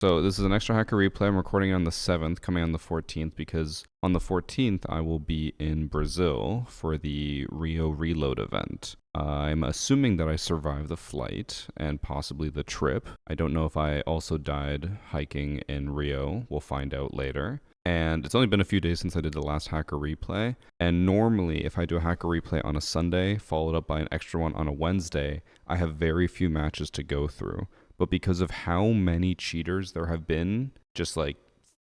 So this is an extra hacker replay. I'm recording on the 7th, coming on the 14th, because on the 14th I will be in Brazil for the Rio Reload event. I'm assuming that I survived the flight and possibly the trip. I don't know if I also died hiking in Rio. We'll find out later. And it's only been a few days since I did the last hacker replay. And normally, if I do a hacker replay on a Sunday, followed up by an extra one on a Wednesday, I have very few matches to go through. But because of how many cheaters there have been, just like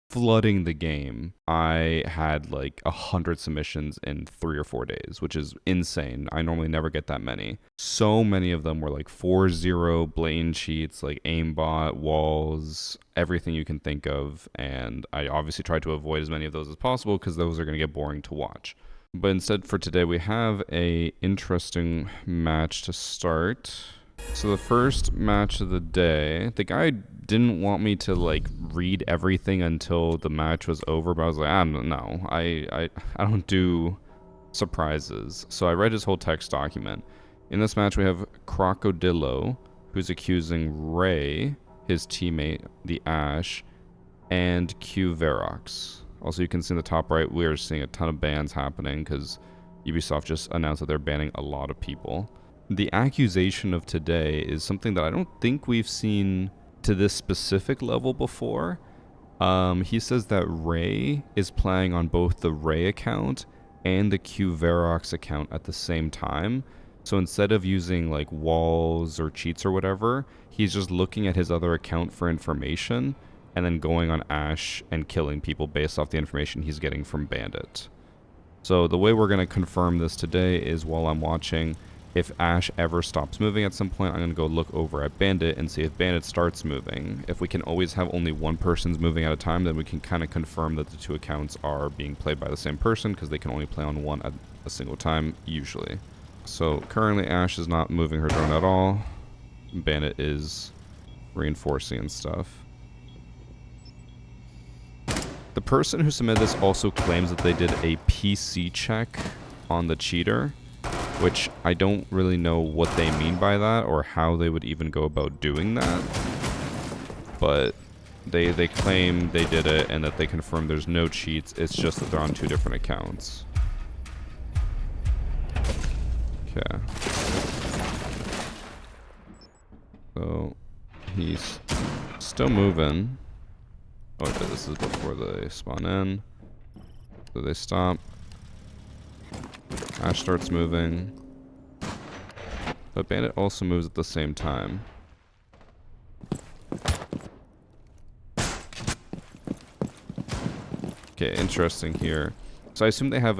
flooding the game, I had like 100 submissions in 3 or 4 days, which is insane. I normally never get that many. So many of them were like 4-0 blatant cheats, like aimbot, walls, everything you can think of. And I obviously tried to avoid as many of those as possible because those are going to get boring to watch. But instead for today, we have a interesting match to start. So the first match of the day, the guy didn't want me to like read everything until the match was over, but I was like, I don't do surprises. So I read his whole text document. In this match we have Crocodillo, who's accusing Ray, his teammate, the Ash, and Q Verox. Also, you can see in the top right, we are seeing a ton of bans happening because Ubisoft just announced that they're banning a lot of people. The accusation of today is something that I don't think we've seen to this specific level before. He says that Ray is playing on both the Ray account and the Q Verox account at the same time. So instead of using like walls or cheats or whatever, he's just looking at his other account for information and then going on Ash and killing people based off the information he's getting from Bandit. So the way we're going to confirm this today is while I'm watching, if Ash ever stops moving at some point, I'm going to go look over at Bandit and see if Bandit starts moving. If we can always have only one person's moving at a time, then we can kind of confirm that the two accounts are being played by the same person because they can only play on one at a single time, usually. So currently Ash is not moving her drone at all. Bandit is reinforcing and stuff. The person who submitted this also claims that they did a PC check on the cheater, which I don't really know what they mean by that or how they would even go about doing that. But they claim they did it and that they confirm there's no cheats. It's just that they're on 2 different accounts. Okay. So he's still moving. Oh, okay, this is before they spawn in. So they stop. Ash starts moving. But Bandit also moves at the same time. Okay, interesting here. So I assume they have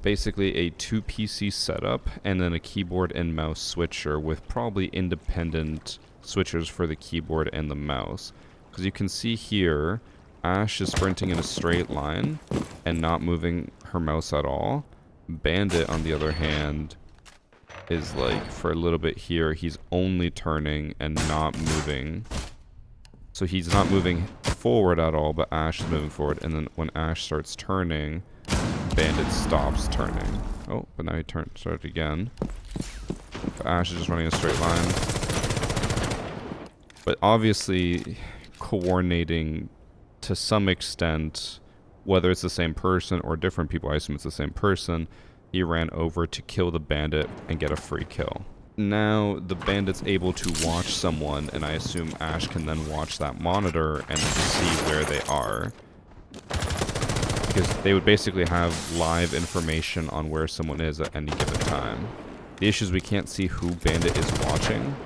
basically a 2 PC setup and then a keyboard and mouse switcher with probably independent switchers for the keyboard and the mouse. Because you can see here, Ash is sprinting in a straight line and not moving her mouse at all. Bandit, on the other hand, is like, for a little bit here, he's only turning and not moving. So he's not moving forward at all, but Ash is moving forward. And then when Ash starts turning, Bandit stops turning. Oh, but now he started again. But Ash is just running a straight line. But obviously, coordinating to some extent, whether it's the same person or different people, I assume it's the same person, he ran over to kill the bandit and get a free kill. Now the bandit's able to watch someone, and I assume Ash can then watch that monitor and see where they are. Because they would basically have live information on where someone is at any given time. The issue is we can't see who Bandit is watching,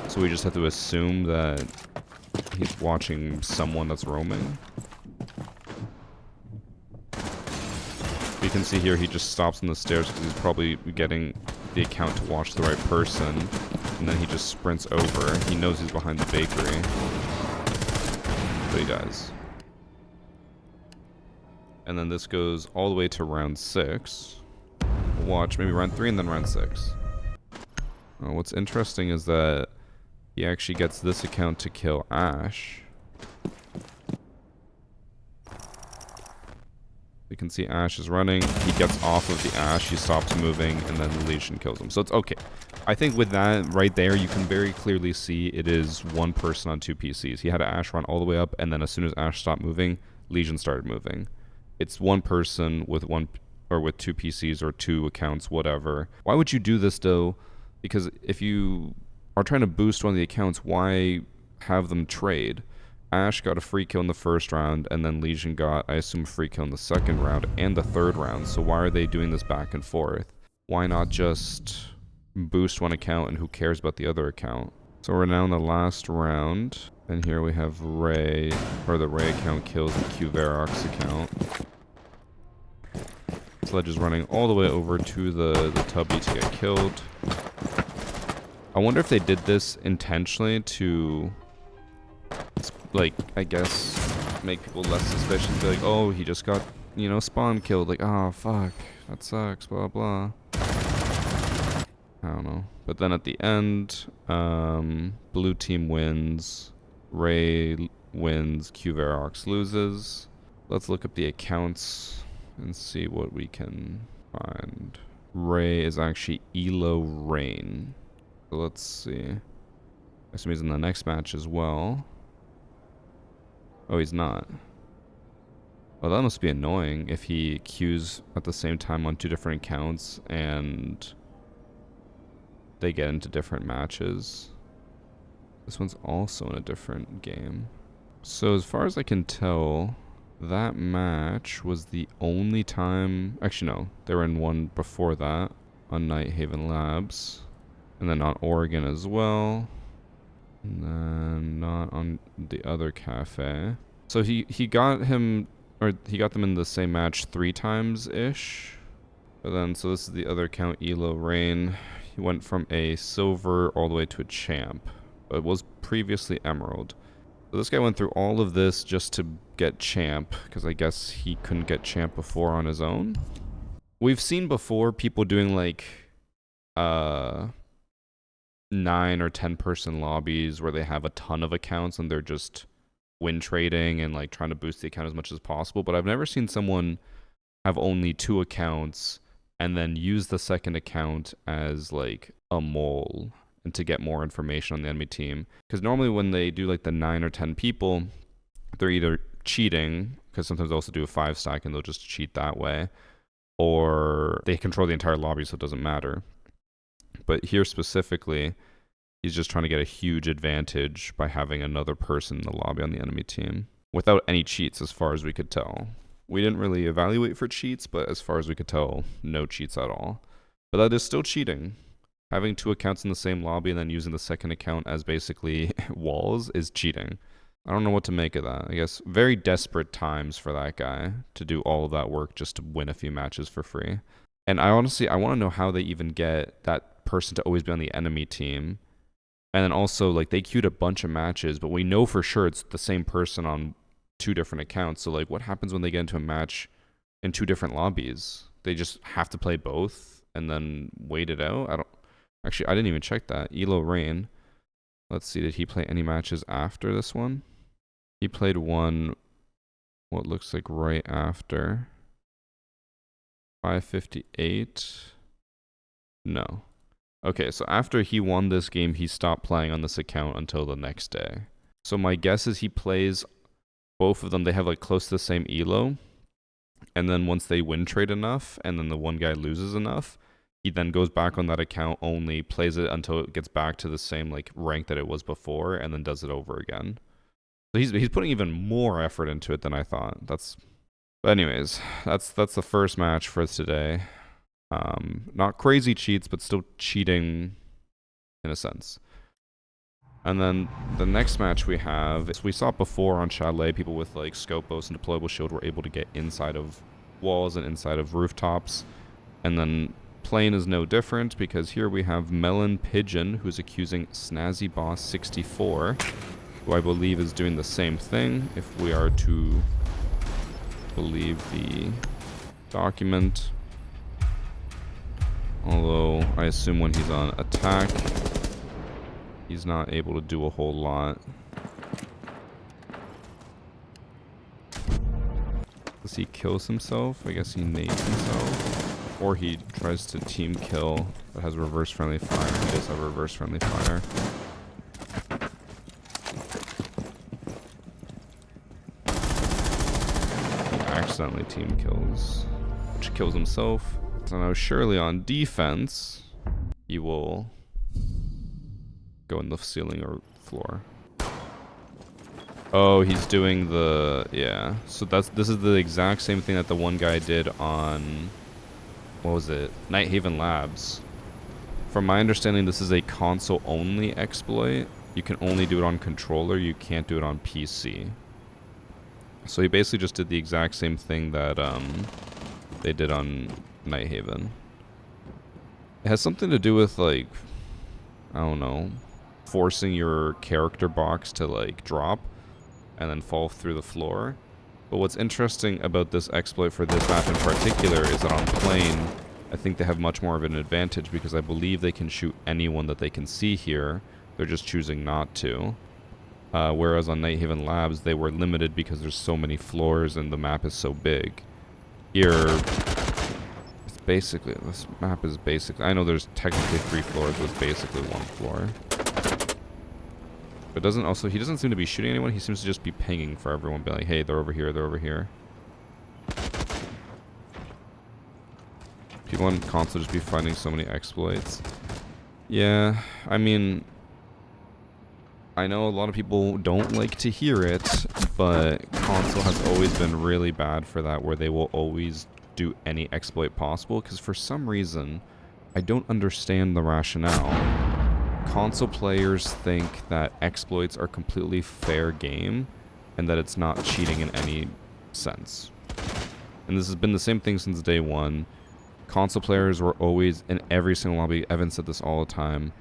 so we just have to assume that he's watching someone that's roaming. You can see here he just stops on the stairs because he's probably getting the account to watch the right person, and then he just sprints over. He knows he's behind the bakery, so he dies. And then this goes all the way to round 6. Watch maybe round 3 and then round 6. What's interesting is that he actually gets this account to kill Ash. You can see Ash is running. He gets off of the Ash. He stops moving, and then the Legion kills him. So it's okay. I think with that right there, you can very clearly see it is one person on two PCs. He had Ash run all the way up, and then as soon as Ash stopped moving, Legion started moving. It's one person with one or with two PCs or two accounts, whatever. Why would you do this though? Because if you are trying to boost one of the accounts, why have them trade? Ash got a free kill in the first round, and then Legion got, I assume, a free kill in the second round and the third round. So why are they doing this back and forth? Why not just boost one account and who cares about the other account? So we're now in the last round, and here we have Ray, or the Ray account kills the Q-Verox account. Sledge is running all the way over to the Tubby to get killed. I wonder if they did this intentionally to, like, I guess, make people less suspicious. Be like, oh, he just got, you know, spawn killed. Like, oh, fuck, that sucks, blah, blah. I don't know. But then at the end, blue team wins, Ray wins, Q-Verox loses. Let's look up the accounts and see what we can find. Ray is actually Elo Rain. So let's see. I assume he's in the next match as well. Oh, he's not. Well, that must be annoying if he queues at the same time on two different accounts and they get into different matches. This one's also in a different game. So as far as I can tell, that match was the only time... Actually, no. They were in one before that on Night Haven Labs. And then on Oregon as well. And then not on the other cafe. So he got him... Or he got them in the same match 3 times-ish. But then, so this is the other account, Elo Rain. He went from a silver all the way to a champ. But it was previously emerald. So this guy went through all of this just to get champ, because I guess he couldn't get champ before on his own. We've seen before people doing like 9 or 10 person lobbies where they have a ton of accounts and they're just win trading and like trying to boost the account as much as possible. But I've never seen someone have only 2 accounts and then use the second account as like a mole and to get more information on the enemy team. Because normally when they do like the 9 or 10 people, they're either cheating, because sometimes they also do a 5 stack and they'll just cheat that way, or they control the entire lobby so it doesn't matter. But here specifically, he's just trying to get a huge advantage by having another person in the lobby on the enemy team without any cheats as far as we could tell. We didn't really evaluate for cheats, but as far as we could tell, no cheats at all. But that is still cheating. Having 2 accounts in the same lobby and then using the second account as basically walls is cheating. I don't know what to make of that. I guess very desperate times for that guy to do all of that work just to win a few matches for free. And I want to know how they even get that person to always be on the enemy team. And then also, like, they queued a bunch of matches, but we know for sure it's the same person on 2 different accounts. So, like, what happens when they get into a match in 2 different lobbies? They just have to play both and then wait it out? I didn't even check that. Elo Rain. Let's see, did he play any matches after this one? He played one, what looks like right after. 558. No. Okay, so after he won this game, he stopped playing on this account until the next day. So my guess is he plays both of them. They have like close to the same elo. And then once they win trade enough, and then the one guy loses enough, he then goes back on that account only, plays it until it gets back to the same like rank that it was before, and then does it over again. So he's putting even more effort into it than I thought. But anyways, that's the first match for today. Not crazy cheats, but still cheating in a sense. And then the next match we have, we saw it before on Chalet, people with like Scopos and Deployable Shield were able to get inside of walls and inside of rooftops. And then Plane is no different, because here we have Melon Pigeon, who's accusing Snazzy Boss 64, who I believe is doing the same thing, if we are to believe the document. Although, I assume when he's on attack, he's not able to do a whole lot. Does he kills himself? I guess he nades himself. Or he tries to team kill that has reverse friendly fire. He does have reverse friendly fire. He accidentally team kills, which kills himself. So now surely on defense, he will go in the ceiling or floor. Oh, he's doing the, yeah. So this is the exact same thing that the one guy did on, what was it? Night Haven Labs. From my understanding, this is a console only exploit. You can only do it on controller, you can't do it on PC. So he basically just did the exact same thing that they did on Night Haven. It has something to do with, like, I don't know, forcing your character box to like drop and then fall through the floor. But what's interesting about this exploit for this map in particular is that on plane, I think they have much more of an advantage because I believe they can shoot anyone that they can see here. They're just choosing not to. Whereas on Night Haven Labs, they were limited because there's so many floors and the map is so big. Here, it's basically, this map is basically, I know there's technically 3 floors, but it's basically 1 floor. But he doesn't seem to be shooting anyone, he seems to just be pinging for everyone, be like, hey, they're over here, they're over here. People on console just be finding so many exploits. Yeah, I mean, I know a lot of people don't like to hear it, but console has always been really bad for that, where they will always do any exploit possible, because for some reason, I don't understand the rationale. Console players think that exploits are completely fair game, and that it's not cheating in any sense. And this has been the same thing since day one. Console players were always, in every single lobby, Evan said this all the time,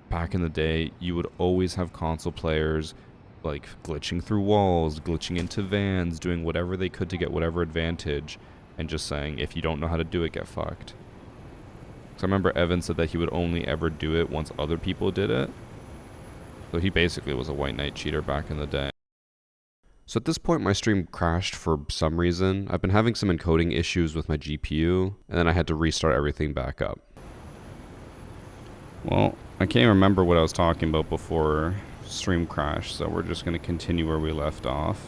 back in the day, you would always have console players like glitching through walls, glitching into vans, doing whatever they could to get whatever advantage, and just saying, if you don't know how to do it, get fucked. So I remember Evan said that he would only ever do it once other people did it. So he basically was a white knight cheater back in the day. So at this point my stream crashed for some reason. I've been having some encoding issues with my GPU, and then I had to restart everything back up. Well, I can't remember what I was talking about before stream crashed, so we're just going to continue where we left off.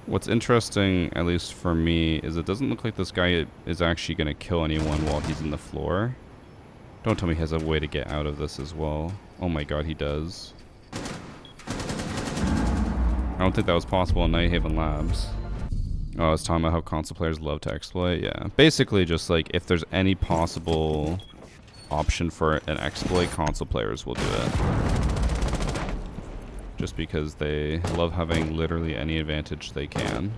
What's interesting, at least for me, is it doesn't look like this guy is actually going to kill anyone while he's in the floor. Don't tell me he has a way to get out of this as well. Oh my god, he does. I don't think that was possible in Night Haven Labs. Oh, I was talking about how console players love to exploit. Yeah, basically just like if there's any possible option for an exploit, console players will do it. Just because they love having literally any advantage they can.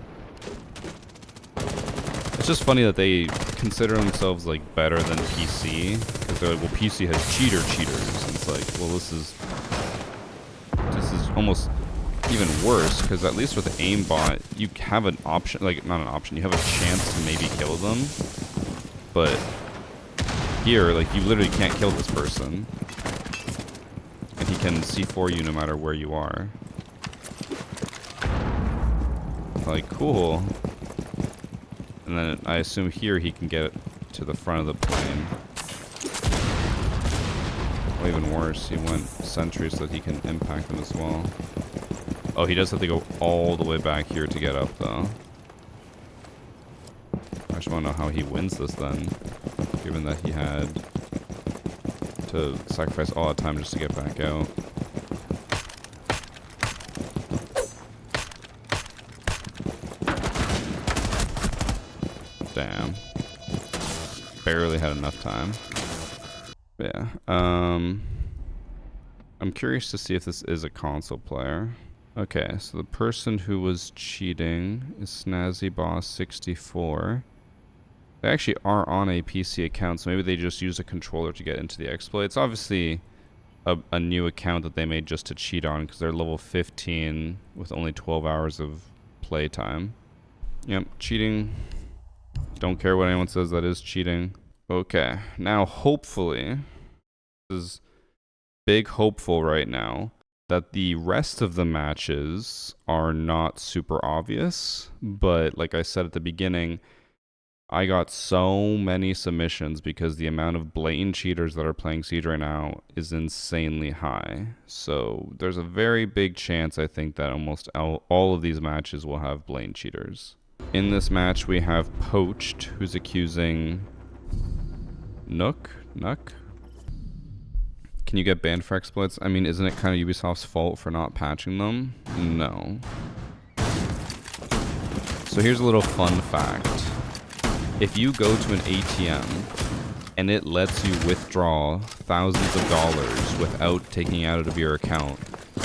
It's just funny that they consider themselves like better than PC, because they're like, well, PC has cheaters. It's like, well, this is almost even worse, because at least with aimbot, you have an option, like not an option, you have a chance to maybe kill them. But here, like, you literally can't kill this person. And he can C4 you no matter where you are. Like, cool. And then I assume here he can get to the front of the plane. Or even worse, he went sentry so that he can impact them as well. Oh, he does have to go all the way back here to get up, though. I just want to know how he wins this, then. Given that he had to sacrifice all that time just to get back out. Damn. Barely had enough time. Yeah. I'm curious to see if this is a console player. Okay, so the person who was cheating is SnazzyBoss64. They actually are on a PC account, so maybe they just use a controller to get into the exploit. It's obviously a new account that they made just to cheat on, because they're level 15 with only 12 hours of playtime. Yep, cheating. Don't care what anyone says, that is cheating. Okay, now hopefully, this is big hopeful right now, that the rest of the matches are not super obvious, but like I said at the beginning, I got so many submissions because the amount of blatant cheaters that are playing Siege right now is insanely high. So there's a very big chance, I think, that almost all of these matches will have blatant cheaters. In this match, we have Poached, who's accusing Nook. Can you get banned for exploits? I mean, isn't it kind of Ubisoft's fault for not patching them? No. So here's a little fun fact. If you go to an ATM and it lets you withdraw thousands of dollars without taking it out of your account,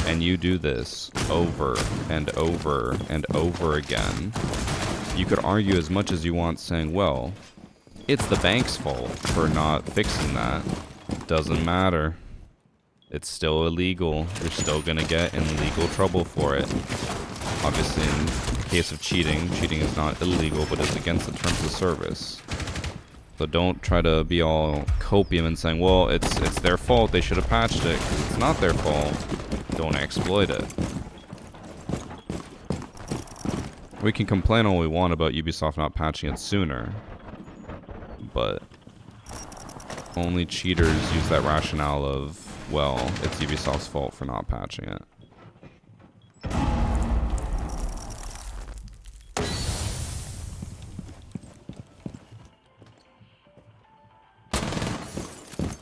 and you do this over and over and over again, you could argue as much as you want saying, well, it's the bank's fault for not fixing that. Doesn't matter. It's still illegal. You're still gonna get in legal trouble for it. Obviously, in the case of cheating is not illegal, but it's against the terms of service. So don't try to be all copium and saying, well, it's their fault, they should have patched it. 'Cause it's not their fault. Don't exploit it. We can complain all we want about Ubisoft not patching it sooner, but only cheaters use that rationale of, well, it's Ubisoft's fault for not patching it.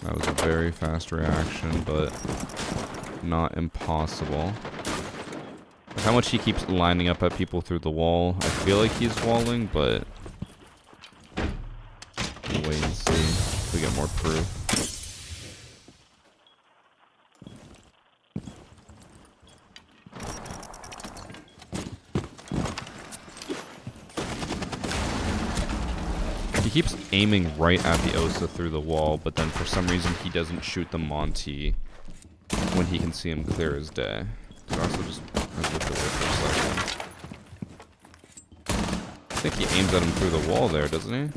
That was a very fast reaction, but not impossible. How much he keeps lining up at people through the wall. I feel like he's walling, but we'll wait and see if we get more proof. He keeps aiming right at the Osa through the wall, but then for some reason he doesn't shoot the Monty when he can see him clear as day. Could also just look away for a second. I think he aims at him through the wall there, doesn't he?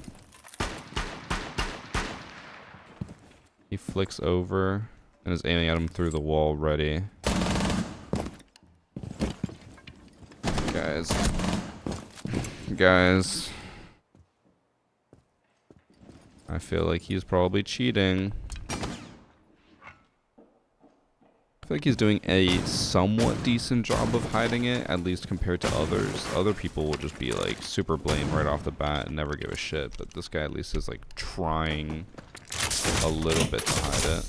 He flicks over and is aiming at him through the wall, ready. Guys. I feel like he's probably cheating. I feel like he's doing a somewhat decent job of hiding it, at least compared to others. Other people will just be like super blatant right off the bat and never give a shit, but this guy at least is like trying a little bit to hide it.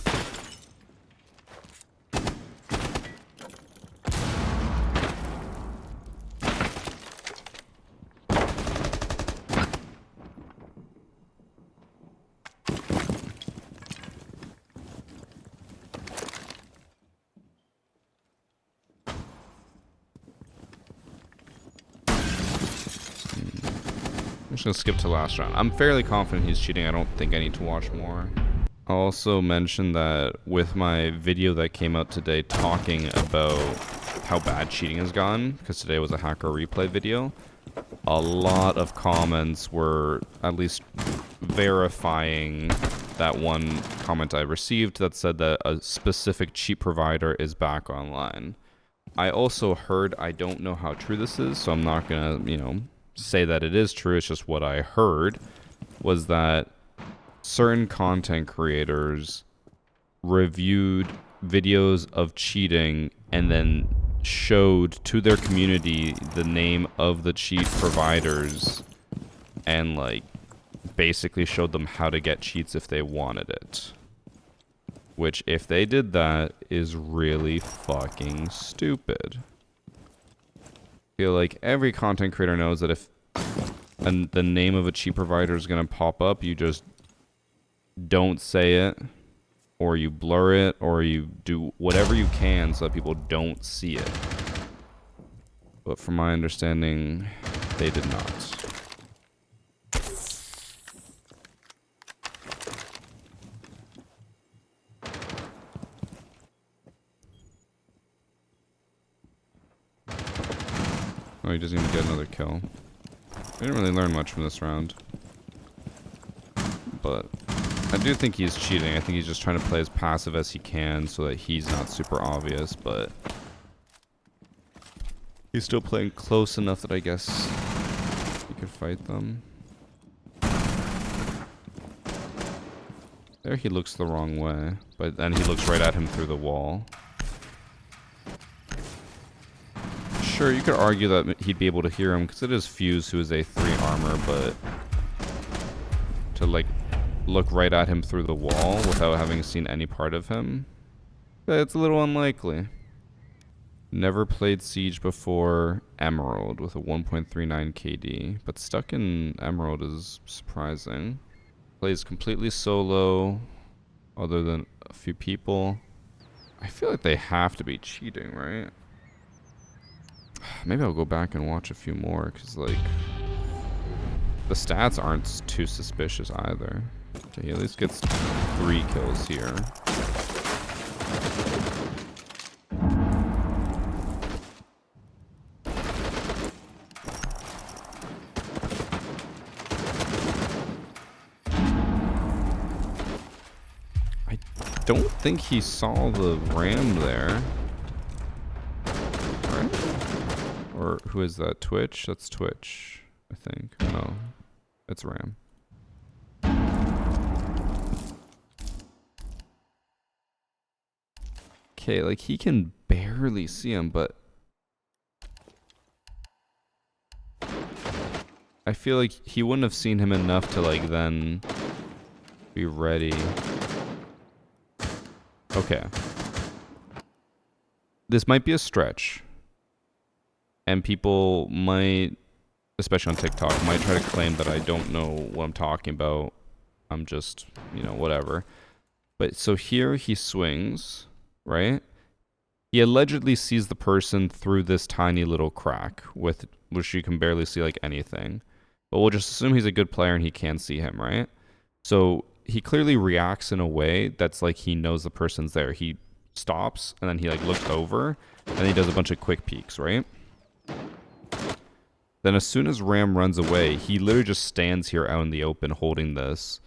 I'm just gonna skip to last round. I'm fairly confident he's cheating. I don't think I need to watch more. I'll also mention that with my video that came out today talking about how bad cheating has gone, because today was a hacker replay video, a lot of comments were at least verifying that one comment I received that said that a specific cheat provider is back online. I also heard, I don't know how true this is, so I'm not gonna, say that it is true. It's just what I heard was that certain content creators reviewed videos of cheating and then showed to their community the name of the cheat providers and like basically showed them how to get cheats if they wanted it. Which, if they did that, is really fucking stupid. I feel like every content creator knows that if the name of a cheat provider is going to pop up, you just don't say it, or you blur it, or you do whatever you can so that people don't see it. But from my understanding, they did not. Oh, he doesn't even get another kill. I didn't really learn much from this round. But I do think he's cheating. I think he's just trying to play as passive as he can so that he's not super obvious, but he's still playing close enough that I guess he could fight them. There he looks the wrong way, but then he looks right at him through the wall. Sure, you could argue that he'd be able to hear him because it is Fuse who is a 3 armor, but to like look right at him through the wall without having seen any part of him, it's a little unlikely. Never played Siege before. Emerald with a 1.39 KD, but stuck in Emerald is surprising. Plays completely solo, other than a few people. I feel like they have to be cheating, right? Maybe I'll go back and watch a few more, because, like, the stats aren't too suspicious either. Okay, he at least gets 3 kills here. I don't think he saw the ram there. Right? Or who is that? Twitch? That's Twitch, I think. No, it's Ram. Okay, like he can barely see him, but I feel like he wouldn't have seen him enough to like then be ready. Okay. This might be a stretch. And people might, especially on TikTok, might try to claim that I don't know what I'm talking about. I'm just, you know, whatever. But so here he swings, right? He allegedly sees the person through this tiny little crack, with which you can barely see like anything. But we'll just assume he's a good player and he can see him, right? So he clearly reacts in a way that's like he knows the person's there. He stops and then he like looks over and he does a bunch of quick peeks, right? Then as soon as Ram runs away, he literally just stands here out in the open holding this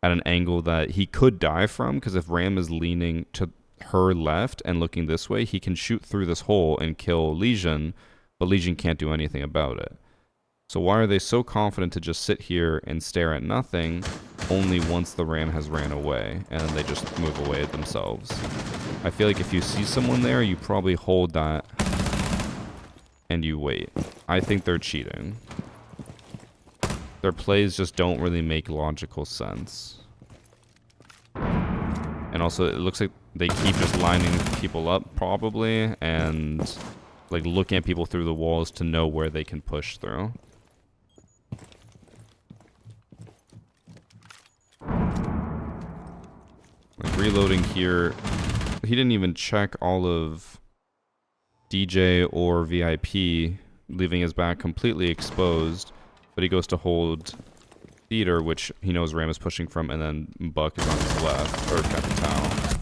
at an angle that he could die from, because if Ram is leaning to her left and looking this way, he can shoot through this hole and kill Legion, but Legion can't do anything about it. So why are they so confident to just sit here and stare at nothing only once the Ram has ran away, and then they just move away themselves? I feel like if you see someone there, you probably hold that and you wait. I think they're cheating. Their plays just don't really make logical sense. And also, it looks like they keep just lining people up, probably, and like looking at people through the walls to know where they can push through. Like reloading here, he didn't even check all of DJ or VIP, leaving his back completely exposed, but he goes to hold Theater, which he knows Ram is pushing from, and then Buck is on his left, or Capital.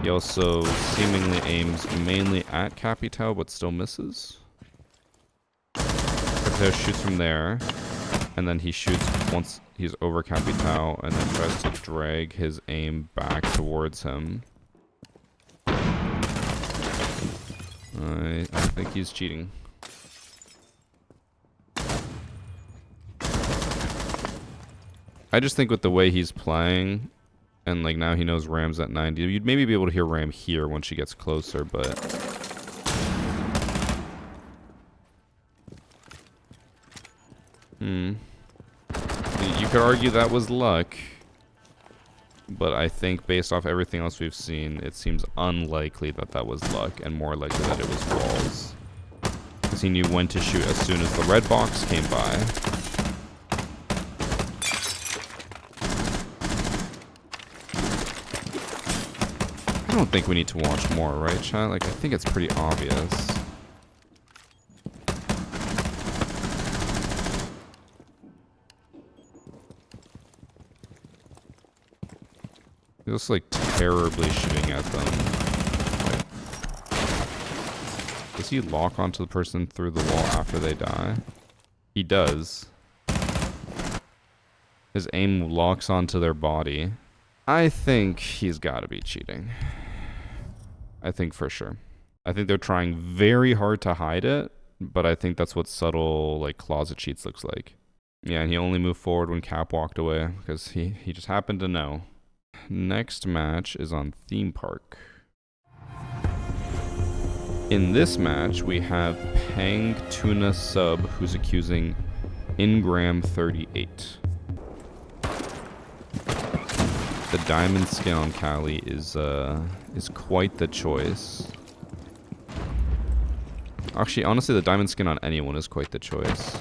He also seemingly aims mainly at Capital, but still misses. Capital shoots from there, and then he shoots once he's over Capital, and then tries to drag his aim back towards him. I think he's cheating. I just think with the way he's playing, and like now he knows Ram's at 90, you'd maybe be able to hear Ram here once she gets closer, but you could argue that was luck, but I think based off everything else we've seen, it seems unlikely that that was luck, and more likely that it was walls. Because he knew when to shoot as soon as the red box came by. I don't think we need to watch more, right, chat? Like, I think it's pretty obvious. He's just like terribly shooting at them. Like, does he lock onto the person through the wall after they die? He does. His aim locks onto their body. I think he's got to be cheating. I think for sure. I think they're trying very hard to hide it, but I think that's what subtle like closet cheats looks like. Yeah, and he only moved forward when Cap walked away because he just happened to know. Next match is on Theme Park. In this match, we have Pang Tuna Sub, who's accusing Ingram 38. The diamond skin on Callie is quite the choice. Actually, honestly, the diamond skin on anyone is quite the choice.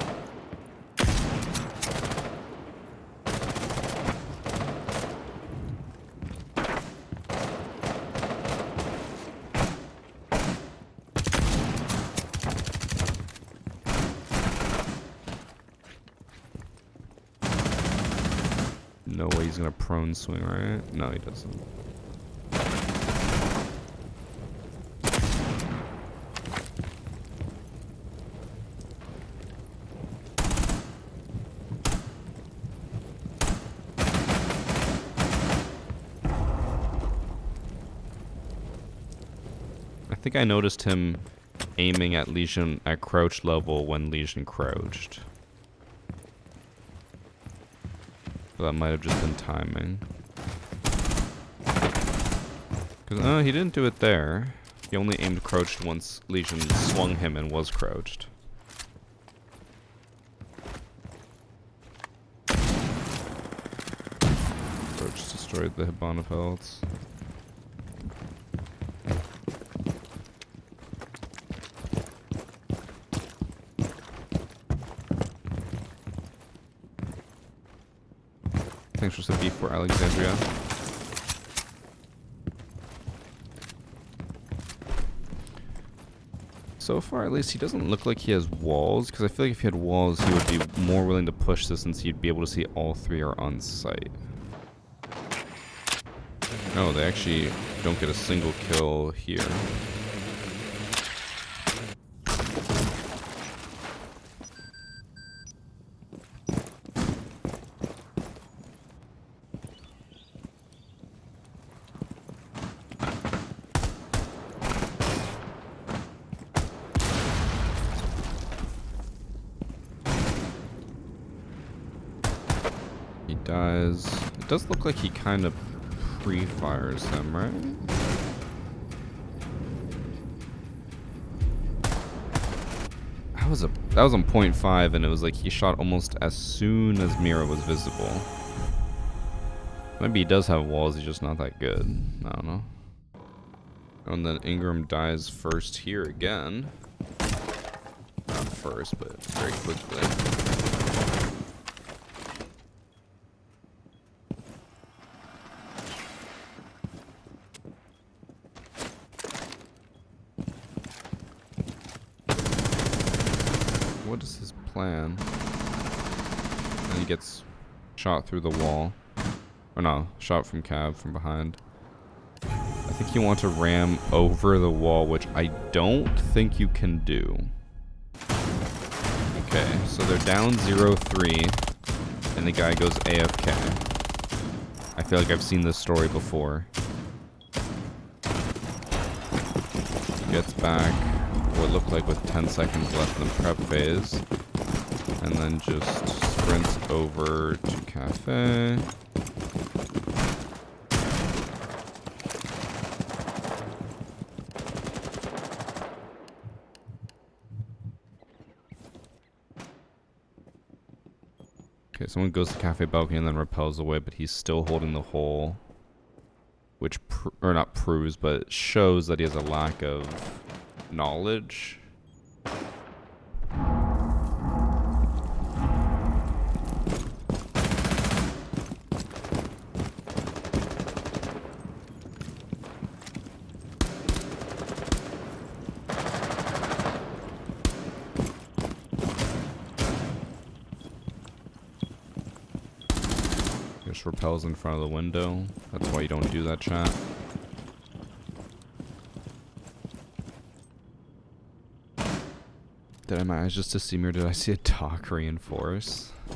No way he's gonna prone swing, right? No, he doesn't. I think I noticed him aiming at Legion at crouch level when Legion crouched. But that might have just been timing. Because, he didn't do it there. He only aimed crouched once Legion swung him and was crouched. Approach destroyed the Hibana pelts. Thanks for some beef for Alexandria. So far, at least, he doesn't look like he has walls, because I feel like if he had walls, he would be more willing to push this since he'd be able to see all three are on site. No, they actually don't get a single kill here. Dies. It does look like he kind of pre-fires them, right? That was on 0.5, and it was like he shot almost as soon as Mira was visible. Maybe he does have walls, he's just not that good. I don't know. And then Ingram dies first here again. Not first, but very quickly. What is his plan? And he gets shot through the wall. Or no, shot from Cav from behind. I think you want to ram over the wall, which I don't think you can do. Okay, so they're down 0-3, and the guy goes AFK. I feel like I've seen this story before. He gets back what looked like with 10 seconds left in the prep phase, and then just sprints over to Cafe. Okay, someone goes to Cafe Balcony and then repels away, but he's still holding the hole, which, or not proves, but shows that he has a lack of knowledge. Just repels in front of the window. That's why you don't do that, chat. Did I my eyes just to see me, or did I see a dock reinforce? I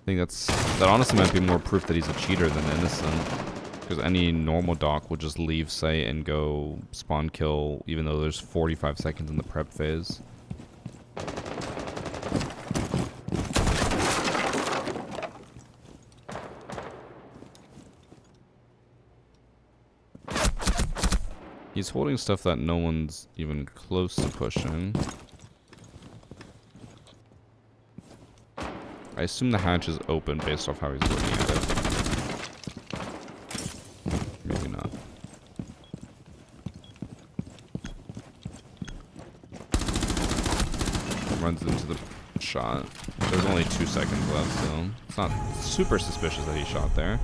think that honestly might be more proof that he's a cheater than innocent. Because any normal dock will just leave site and go spawn kill, even though there's 45 seconds in the prep phase. He's holding stuff that no one's even close to pushing. I assume the hatch is open based off how he's looking at it. Maybe not. Runs into the shot. There's only 2 seconds left, so it's not super suspicious that he shot there.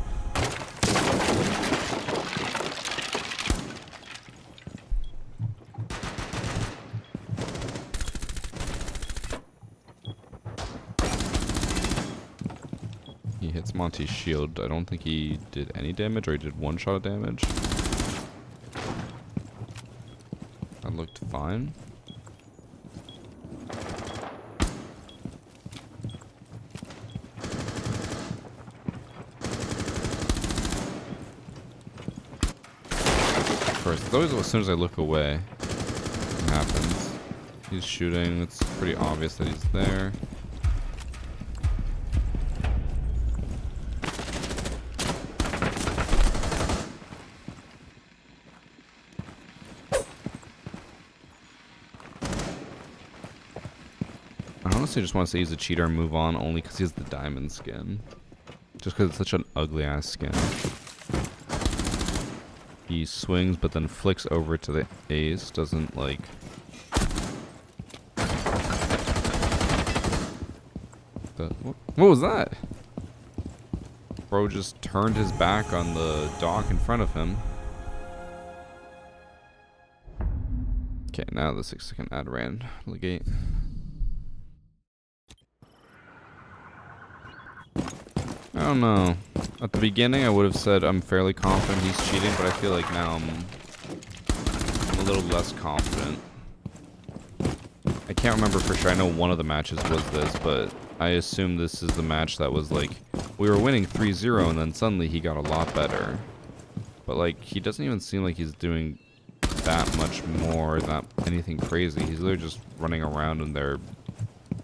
He hits Monty's shield. I don't think he did any damage, or he did 1 shot of damage. That looked fine. It's always as soon as I look away, it happens. He's shooting. It's pretty obvious that he's there. I honestly just want to say he's a cheater and move on only because he has the diamond skin. Just because it's such an ugly ass skin. He swings, but then flicks over to the ace. Doesn't like. What was that? Bro just turned his back on the dock in front of him. Okay, now the 6-second ad ran the gate. I don't know. At the beginning, I would have said I'm fairly confident he's cheating, but I feel like now I'm a little less confident. I can't remember for sure. I know one of the matches was this, but I assume this is the match that was like, we were winning 3-0 and then suddenly he got a lot better. But like, he doesn't even seem like he's doing that much more, that anything crazy. He's literally just running around and they're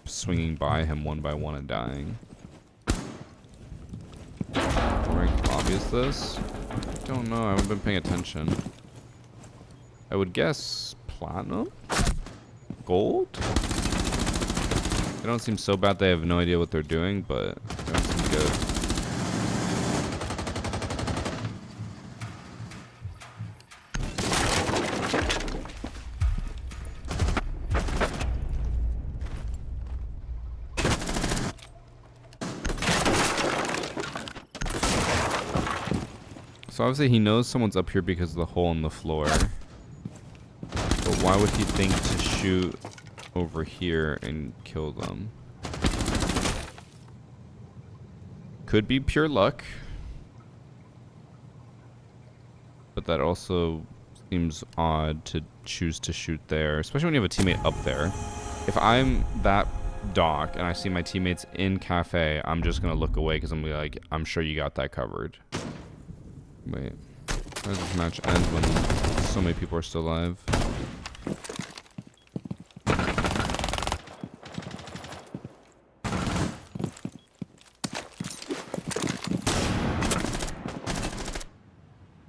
swinging by him one by one and dying. Obvious this? I don't know. I haven't been paying attention. I would guess platinum? Gold? They don't seem so bad. They have no idea what they're doing, but they don't seem good. So obviously he knows someone's up here because of the hole in the floor. But why would he think to shoot over here and kill them? Could be pure luck. But that also seems odd to choose to shoot there, especially when you have a teammate up there. If I'm that dock and I see my teammates in cafe, I'm just gonna look away because I'm gonna be like, I'm sure you got that covered. Wait, how does this match end when so many people are still alive?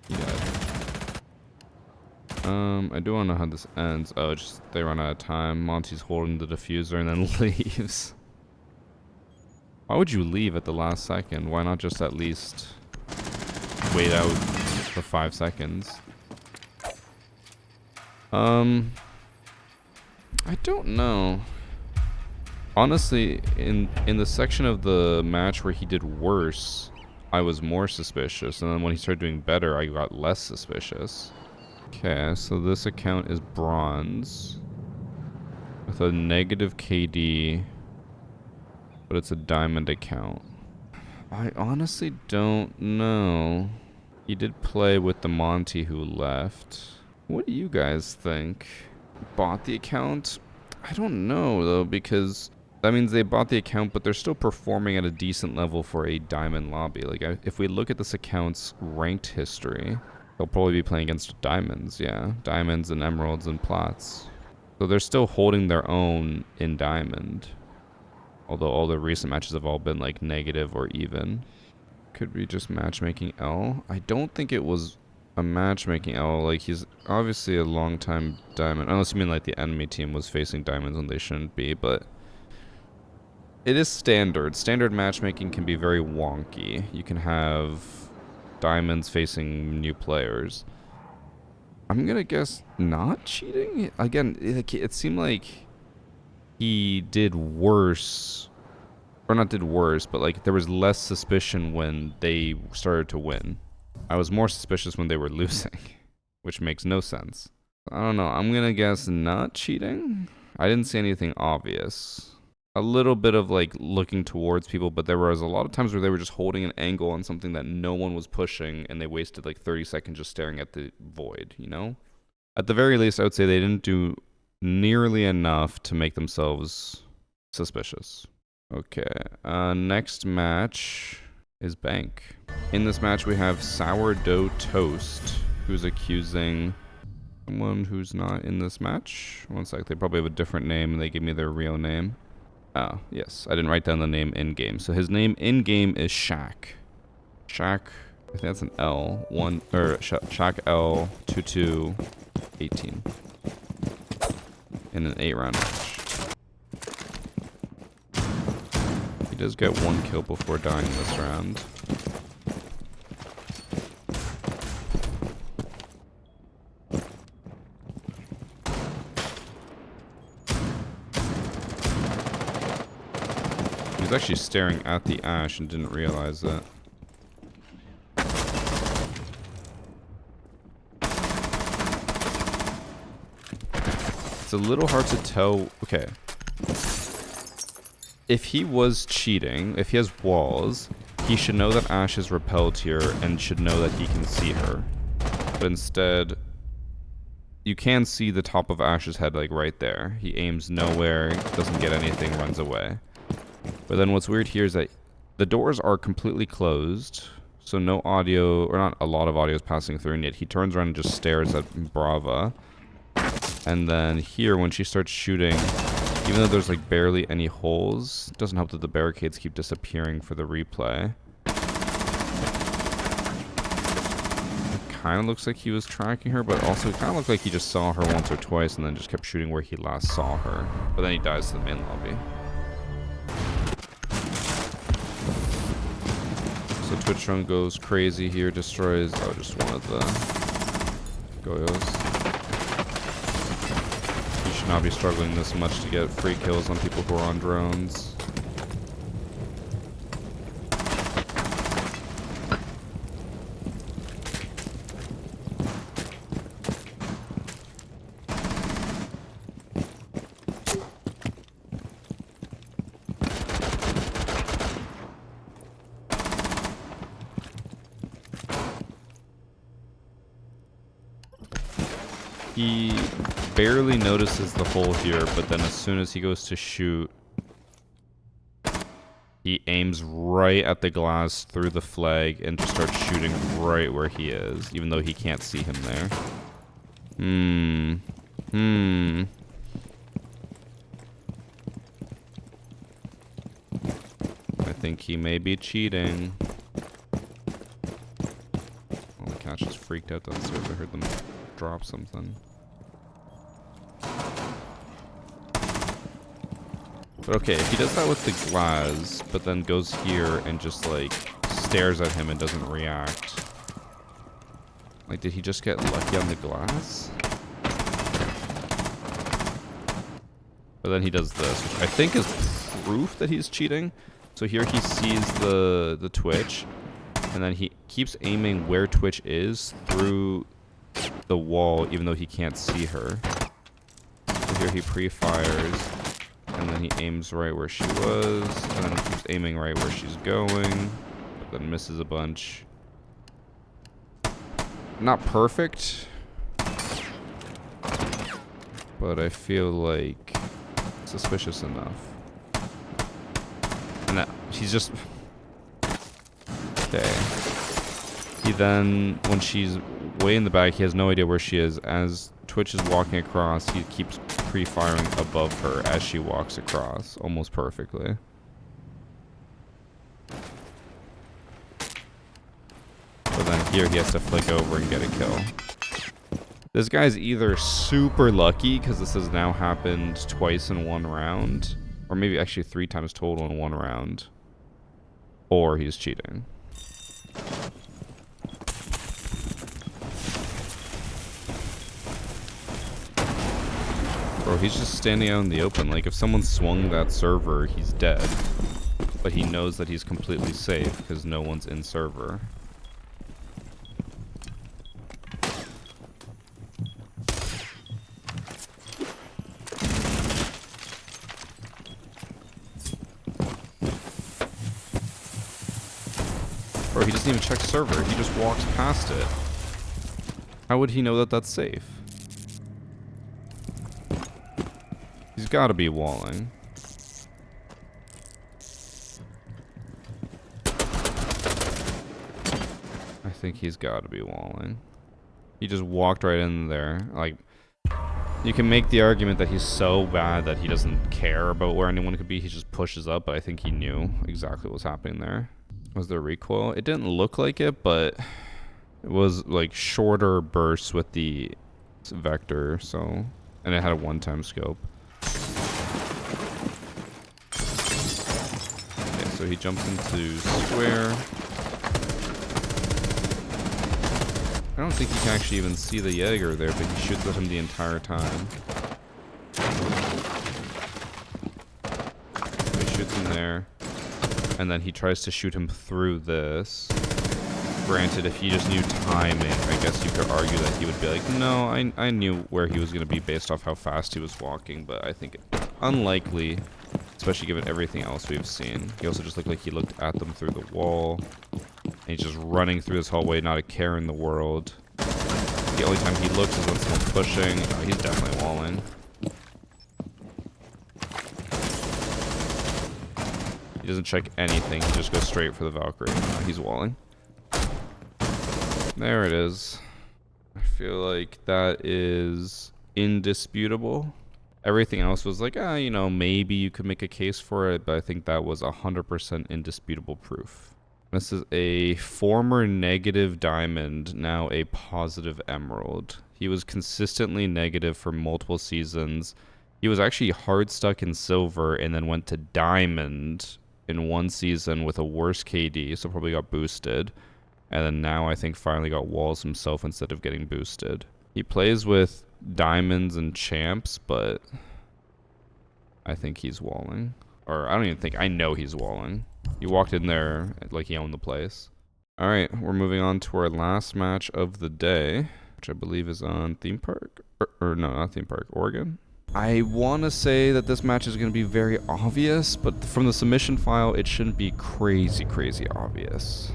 He died. I do want to know how this ends. Oh, just they run out of time. Monty's holding the diffuser and then leaves. Why would you leave at the last second? Why not just at least wait out for 5 seconds? I don't know. Honestly, in the section of the match where he did worse, I was more suspicious, and then when he started doing better, I got less suspicious. Okay, so this account is bronze with a negative KD, but it's a diamond account. I honestly don't know. He did play with the Monty who left. What do you guys think? Bought the account? I don't know though, because that means they bought the account, but they're still performing at a decent level for a diamond lobby. Like, if we look at this account's ranked history, they'll probably be playing against diamonds, yeah. Diamonds and emeralds and plats. So they're still holding their own in diamond. Although all the recent matches have all been like negative or even. Could be just matchmaking L. I don't think it was a matchmaking owl. Like, he's obviously a long-time diamond. Unless you mean, like, the enemy team was facing diamonds when they shouldn't be, but... It is standard. Standard matchmaking can be very wonky. You can have diamonds facing new players. I'm gonna guess not cheating? Again, it seemed like he did worse... Or not did worse, but, like, there was less suspicion when they started to win. I was more suspicious when they were losing, which makes no sense. I don't know. I'm gonna guess not cheating. I didn't see anything obvious. A little bit of like looking towards people, but there was a lot of times where they were just holding an angle on something that no one was pushing, and they wasted like 30 seconds just staring at the void, you know? At the very least, I would say they didn't do nearly enough to make themselves suspicious. Okay, next match is Bank. In this match, we have Sourdough Toast, who's accusing someone who's not in this match. One sec, they probably have a different name, and they give me their real name. Oh, yes, I didn't write down the name in-game. So his name in-game is Shaq. Shaq, I think that's an L. Shaq L 2218. In an 8-round match. He does get 1 kill before dying this round. He's actually staring at the ash and didn't realize it. It's a little hard to tell. Okay. If he was cheating, if he has walls, he should know that Ash is repelled here and should know that he can see her. But instead, you can see the top of Ash's head, like right there. He aims nowhere, doesn't get anything, runs away. But then what's weird here is that the doors are completely closed, so no audio, or not a lot of audio is passing through, and yet he turns around and just stares at Brava. And then here, when she starts shooting, even though there's like barely any holes, it doesn't help that the barricades keep disappearing for the replay. It kind of looks like he was tracking her, but also it kind of looked like he just saw her once or twice and then just kept shooting where he last saw her. But then he dies to the main lobby. So Twitch goes crazy here, destroys just one of the Goyos. He should not be struggling this much to get free kills on people who are on drones. He barely notices the hole here, but then as soon as he goes to shoot, he aims right at the glass through the flag and just starts shooting right where he is, even though he can't see him there. I think he may be cheating. Oh, the catch is freaked out downstairs. I heard them drop something. But okay, if he does that with the glass, but then goes here and just like stares at him and doesn't react. Like, did he just get lucky on the glass? But then he does this, which I think is proof that he's cheating. So here he sees the Twitch, and then he keeps aiming where Twitch is through the wall, even though he can't see her. So here he pre-fires, and then he aims right where she was, and then he keeps aiming right where she's going, but then misses a bunch. Not perfect, but I feel like suspicious enough. And that, he's just... Okay. He then, when she's way in the back, he has no idea where she is. As Twitch is walking across, he keeps pre-firing above her as she walks across, almost perfectly. But then here he has to flick over and get a kill. This guy's either super lucky, because this has now happened twice in one round, or maybe actually 3 times total in one round, or he's cheating. Bro, he's just standing out in the open. Like, if someone swung that server, he's dead. But he knows that he's completely safe, because no one's in server. Bro, he doesn't even check server. He just walks past it. How would he know that that's safe? He's got to be walling. I think he's got to be walling. He just walked right in there. Like, you can make the argument that he's so bad that he doesn't care about where anyone could be. He just pushes up, but I think he knew exactly what was happening there. Was there recoil? It didn't look like it, but it was like shorter bursts with the vector, so, and it had a one-time scope. Okay, so he jumps into square. I don't think he can actually even see the Jaeger there, but he shoots at him the entire time. So he shoots him there. And then he tries to shoot him through this. Granted, if he just knew timing, I guess you could argue that he would be like, no, I knew where he was going to be based off how fast he was walking, but I think it's unlikely, especially given everything else we've seen. He also just looked like he looked at them through the wall. And he's just running through this hallway, not a care in the world. The only time he looks is when someone's pushing. Oh, he's definitely walling. He doesn't check anything. He just goes straight for the Valkyrie. He's walling. There it is. I feel like that is indisputable. Everything else was like, you know, maybe you could make a case for it, but I think that was 100% indisputable proof. This is a former negative diamond, now a positive emerald. He was consistently negative for multiple seasons. He was actually hard stuck in silver and then went to diamond in one season with a worse KD, so probably got boosted. And then now I think finally got walls himself instead of getting boosted. He plays with diamonds and champs, but I think he's walling. Or I don't even think, I know he's walling. He walked in there like he owned the place. Alright, we're moving on to our last match of the day, which I believe is on Theme Park. Or no, not Theme Park, Oregon. I want to say that this match is going to be very obvious, but from the submission file, it shouldn't be crazy obvious.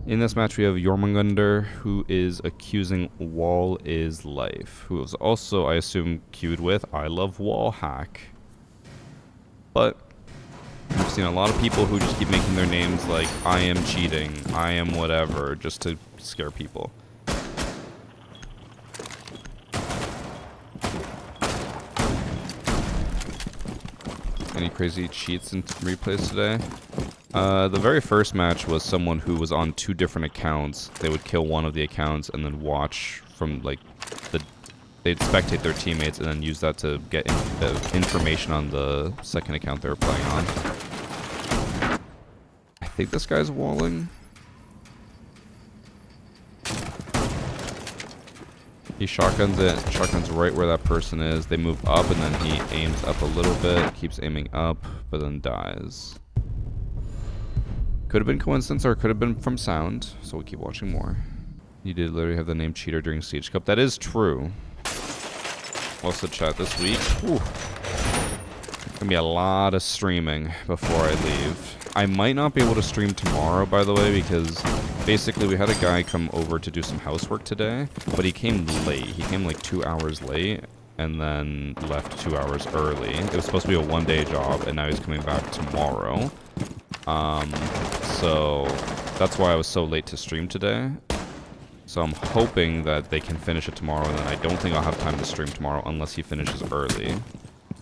In this match, we have Jormungandr, who is accusing Wall is Life, who is also, I assume, queued with I Love Wall Hack. But I've seen a lot of people who just keep making their names like I am cheating, I am whatever, just to scare people. Any crazy cheats and replays today? The very first match was someone who was on 2 different accounts. They would kill one of the accounts and then watch from like they'd spectate their teammates and then use that to get information on the second account they were playing on. I think this guy's walling. He shotguns it, shotguns right where that person is. They move up and then he aims up a little bit, keeps aiming up, but then dies. Could have been coincidence or it could have been from sound, so we'll keep watching more. You did literally have the name Cheater during Siege Cup. That is true. What's the chat this week? Whew. Gonna be a lot of streaming before I leave. I might not be able to stream tomorrow, by the way, because basically we had a guy come over to do some housework today, but he came late. He came like 2 hours late and then left 2 hours early. It was supposed to be a one-day job, and now he's coming back tomorrow. So that's why I was so late to stream today. So I'm hoping that they can finish it tomorrow, and then I don't think I'll have time to stream tomorrow unless he finishes early.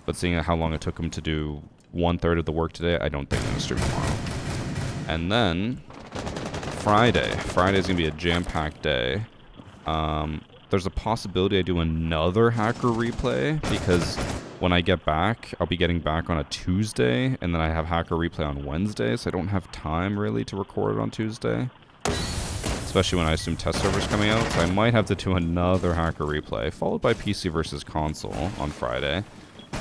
But seeing how long it took him to do 1/3 of the work today, I don't think I'm going to stream tomorrow. And then, Friday. Friday's gonna be a jam-packed day. There's a possibility I do another hacker replay because when I get back, I'll be getting back on a Tuesday, and then I have hacker replay on Wednesday, so I don't have time really to record it on Tuesday. Especially when I assume test server's coming out, so I might have to do another hacker replay, followed by PC versus console on Friday,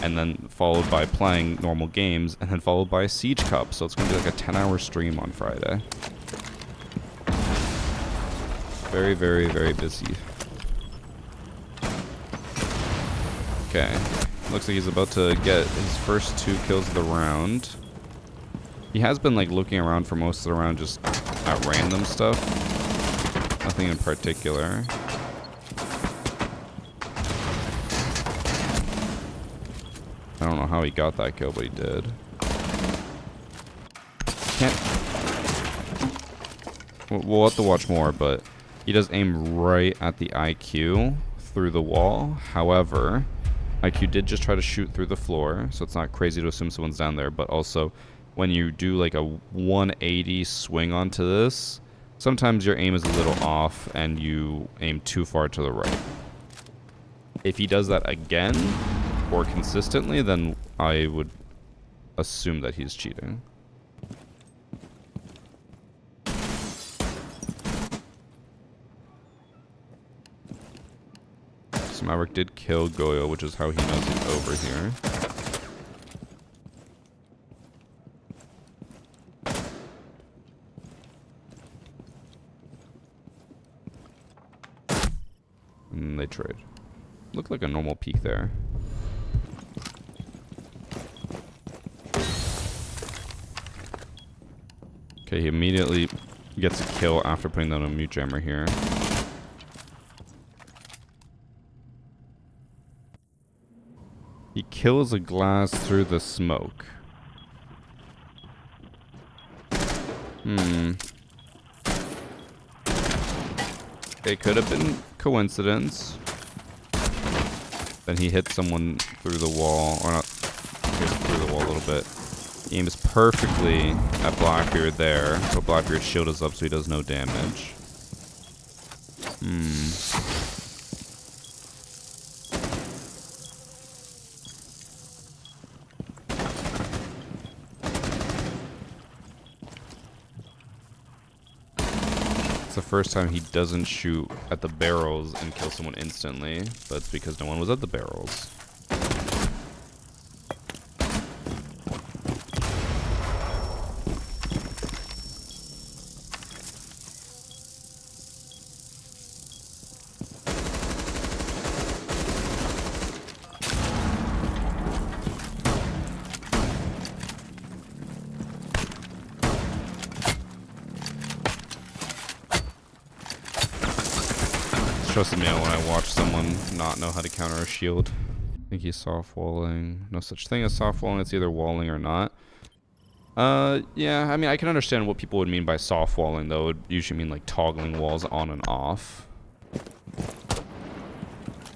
and then followed by playing normal games, and then followed by a Siege Cup, so it's going to be like a 10-hour stream on Friday. Very, very, very busy. Okay. Looks like he's about to get his first 2 kills of the round. He has been like looking around for most of the round just at random stuff. Nothing in particular. I don't know how he got that kill, but he did. We'll have to watch more, but he does aim right at the IQ through the wall. However, IQ did just try to shoot through the floor, so it's not crazy to assume someone's down there, but also when you do like a 180 swing onto this, sometimes your aim is a little off and you aim too far to the right. If he does that again or consistently, then I would assume that he's cheating. So Maverick did kill Goyo, which is how he knows he's over here. And they trade. Looked like a normal peek there. Okay, he immediately gets a kill after putting down a mute jammer here. He kills a glass through the smoke. It could have been coincidence. Then he hit someone through the wall, or not, through the wall a little bit. He aims perfectly at Blackbeard there, but Blackbeard's shield is up so he does no damage. It's the first time he doesn't shoot at the barrels and kill someone instantly, but it's because no one was at the barrels. Trusted me out when I watch someone not know how to counter a shield. I think he's soft walling. No such thing as soft walling. It's either walling or not. Yeah, I mean, I can understand what people would mean by soft walling, though. It would usually mean like toggling walls on and off.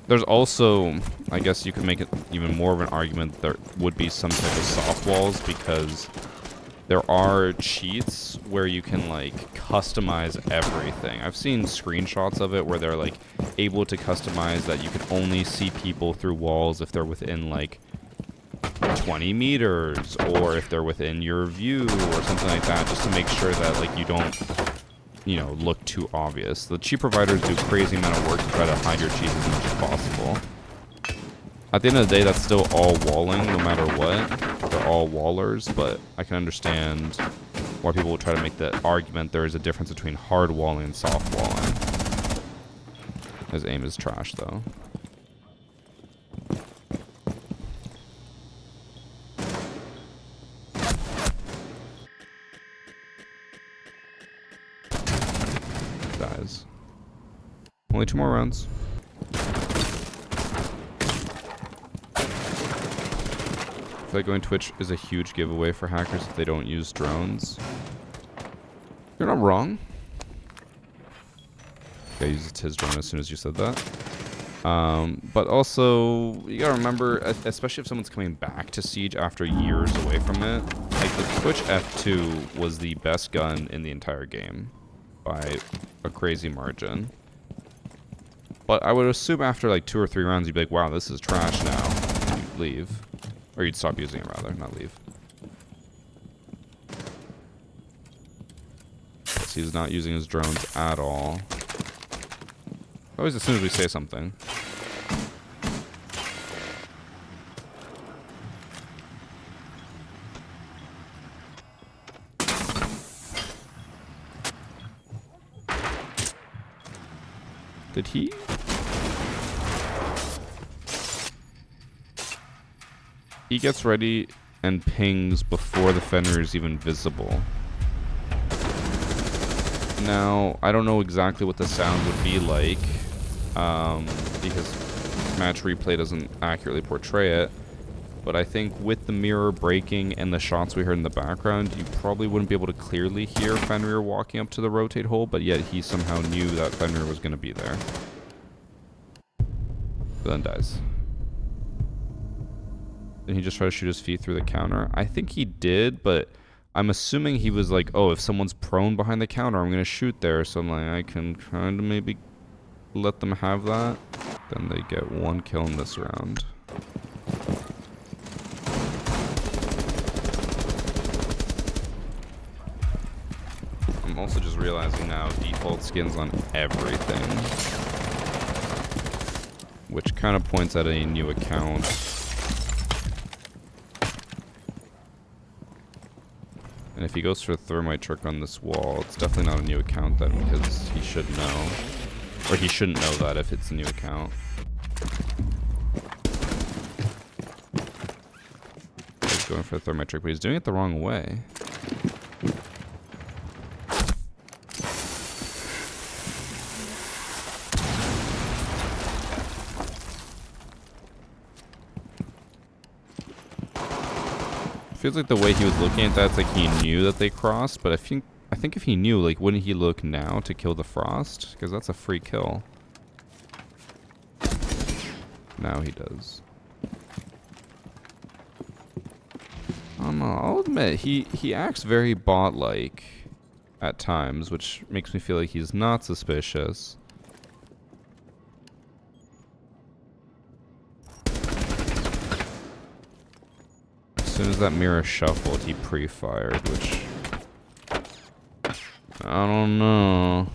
There's also, I guess you could make it even more of an argument, there would be some type of soft walls because there are cheats where you can like customize everything. I've seen screenshots of it where they're like able to customize that you can only see people through walls if they're within like 20 meters or if they're within your view or something like that, just to make sure that like you don't, you know, look too obvious. The cheat providers do crazy amount of work to try to hide your cheats as much as possible. At the end of the day, that's still all walling, no matter what. They're all wallers, but I can understand why people will try to make the argument there is a difference between hard walling and soft walling. His aim is trash, though. Dies. Only 2 more rounds. I feel like going Twitch is a huge giveaway for hackers if they don't use drones. You're not wrong. Guy uses his drone as soon as you said that. But also, you gotta remember, especially if someone's coming back to Siege after years away from it, like the Twitch F2 was the best gun in the entire game. by a crazy margin. But I would assume after like 2 or 3 rounds, you'd be like, wow, this is trash now. And you'd leave. Or you'd stop using it, rather, not leave. So he's not using his drones at all. Always as soon as we say something. Did he? He gets ready and pings before the Fenrir is even visible. Now, I don't know exactly what the sound would be like, because match replay doesn't accurately portray it. But I think with the mirror breaking and the shots we heard in the background, you probably wouldn't be able to clearly hear Fenrir walking up to the rotate hole, but yet he somehow knew that Fenrir was going to be there. But then dies. Did he just try to shoot his feet through the counter? I think he did, but I'm assuming he was like, oh, if someone's prone behind the counter, I'm going to shoot there. So I'm like, I can kind of maybe let them have that. Then they get 1 kill in this round. I'm also just realizing now default skins on everything, which kind of points at a new account. And if he goes for a thermite trick on this wall, it's definitely not a new account then, because he should know. Or he shouldn't know that if it's a new account. He's going for a thermite trick, but he's doing it the wrong way. Feels like the way he was looking at that, it's like he knew that they crossed, but I think if he knew, like, wouldn't he look now to kill the Frost? Because that's a free kill. Now he does. I'll admit, he acts very bot-like at times, which makes me feel like he's not suspicious. As soon as that mirror shuffled, he pre-fired, which I don't know.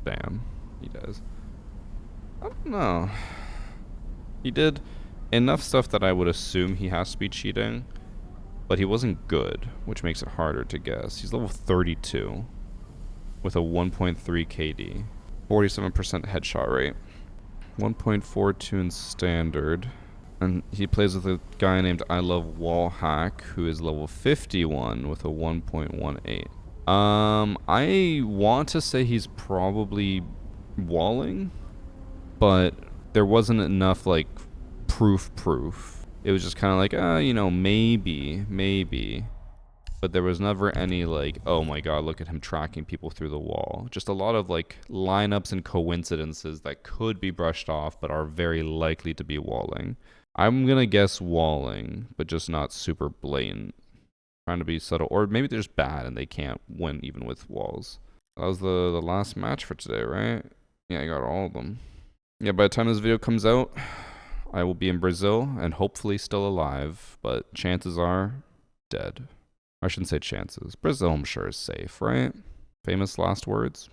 Damn, he does. I don't know. He did enough stuff that I would assume he has to be cheating, but he wasn't good, which makes it harder to guess. He's level 32 with a 1.3 KD, 47% headshot rate, 1.42 in standard, and he plays with a guy named I Love Wallhack, who is level 51 with a 1.18. I want to say he's probably walling, but there wasn't enough, like, proof. It was just kind of like, you know, maybe. But there was never any, like, oh my god, look at him tracking people through the wall. Just a lot of, like, lineups and coincidences that could be brushed off, but are very likely to be walling. I'm gonna guess walling, but just not super blatant. Trying to be subtle. Or maybe they're just bad and they can't win even with walls. That was the last match for today, right? Yeah, I got all of them. Yeah, by the time this video comes out, I will be in Brazil and hopefully still alive, but chances are dead. I shouldn't say chances. Brazil, I'm sure, is safe, right? Famous last words.